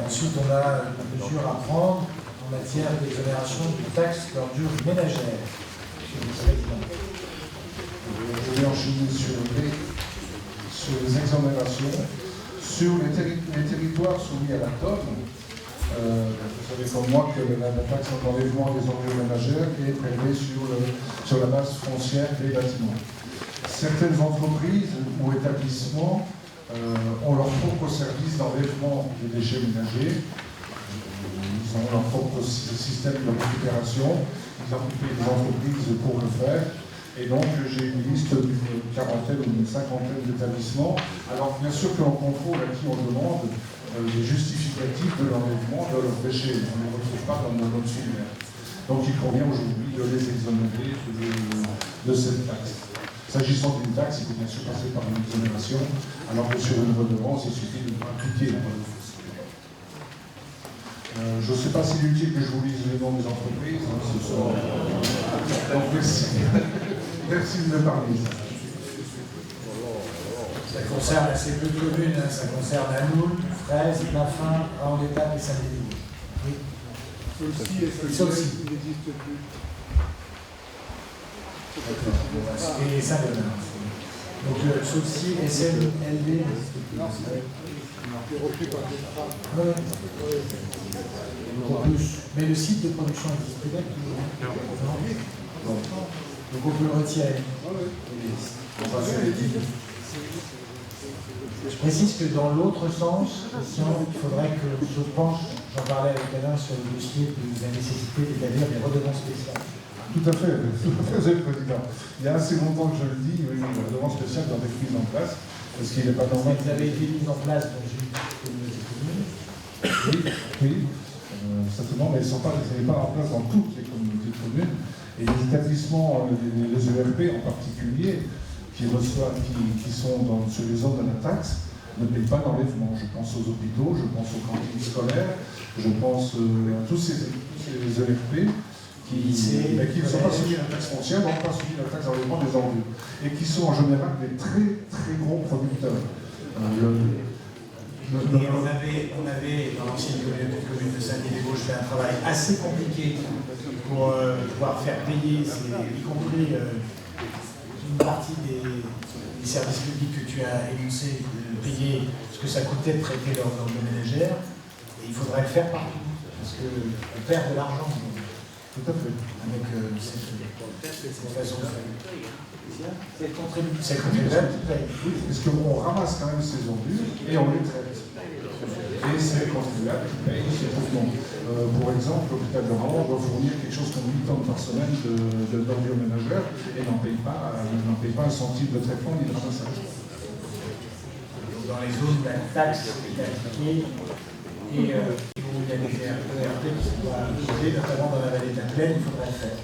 Ensuite, on a une mesure à prendre en matière d'exonération de taxes d'ordures ménagères. Monsieur le Président. Je vais enchaîner sur les exonérations. Sur les territoires soumis à la tonne, vous savez comme moi que la taxe d'enlèvement des ordures ménagères est prélevée sur la base foncière des bâtiments. Certaines entreprises ou établissements ont leur propre service d'enlèvement des déchets ménagers. Ils ont leur propre système de récupération. Ils ont occupé des entreprises pour le faire. Et donc, j'ai une liste d'une quarantaine ou d'une cinquantaine d'établissements. Alors, bien sûr que l'on contrôle à qui on demande des justificatifs de l'enlèvement de leurs déchets. On ne les retrouve pas dans notre filière. Donc, il convient aujourd'hui de les exonérer de cette taxe. S'agissant d'une taxe, il faut bien sûr passer par une exonération, alors que sur une redevance, il suffit de appliquer la redevance. Je ne sais pas s'il est utile que je vous lise les noms des entreprises. Hein, ce soir. Donc, merci. Merci de me parler. Ça concerne assez peu de communes, hein. Ça concerne Anoul, Fraise, Lafin, Raon-l'Étape et Saint-Denis. Oui. Ça aussi. Il n'existe plus. Et ça donne. Donc, Saucy, SNLB. Non, c'est repris par les plus. Mais le site de production existe peut-être toujours. Non. Donc on peut le retirer. Je précise que dans l'autre sens, il faudrait que je penche, j'en parlais avec Alain sur le dossier de la nécessité d'établir des redevances spéciales. Tout à fait, Monsieur le Président. Il y a assez longtemps que je le dis, oui, une redevance spéciale doit être mise en place, parce qu'il n'est pas normal. Vous avez été mise en place dans une communauté commune. Oui, certainement, mais elle n'est pas en place dans toutes les communautés de communes. Et les établissements, les ERP en particulier, qui sont sur les zones de la taxe, ne payent pas d'enlèvement. Je pense aux hôpitaux, je pense aux cantines scolaires, je pense à tous ces ERP qui ne sont pas soumis à la taxe foncière, donc pas soumis à la taxe d'enlèvement des ordures, et qui sont en général des très très gros producteurs. On avait dans l'ancienne communauté de communes de Saint-Denis-des-Vosges fait un travail assez compliqué pour pouvoir faire payer, y compris une partie des services publics que tu as énoncé, payer ce que ça coûtait de traiter leurs ordures ménagères. Et il faudrait le faire partout, parce qu'on perd de l'argent. Tout à fait. Avec cette façon de faire. C'est contribuable. Oui, parce qu'on ramasse quand même ces ordures et on les traite. Et c'est contribuable qui paye ces traitements. Pour exemple, l'hôpital de Rouen doit fournir quelque chose comme 8 tonnes par semaine d'ordures ménagères et n'en paye pas un centime de traitement ni de ramassage. Dans les zones où la taxe est appliquée et où il y a des ERP qui sont imposés, notamment dans la vallée de la Plaine, il faudrait le faire.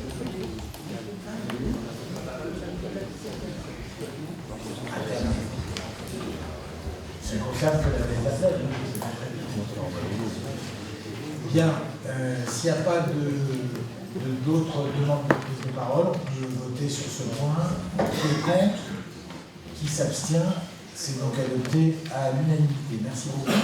Ça concerne que la vallée de la Plaine. Bien, s'il n'y a pas d'autres demandes de prise de parole, on peut voter sur ce point. Qui est contre, qui s'abstient, c'est donc adopté à l'unanimité. Merci beaucoup.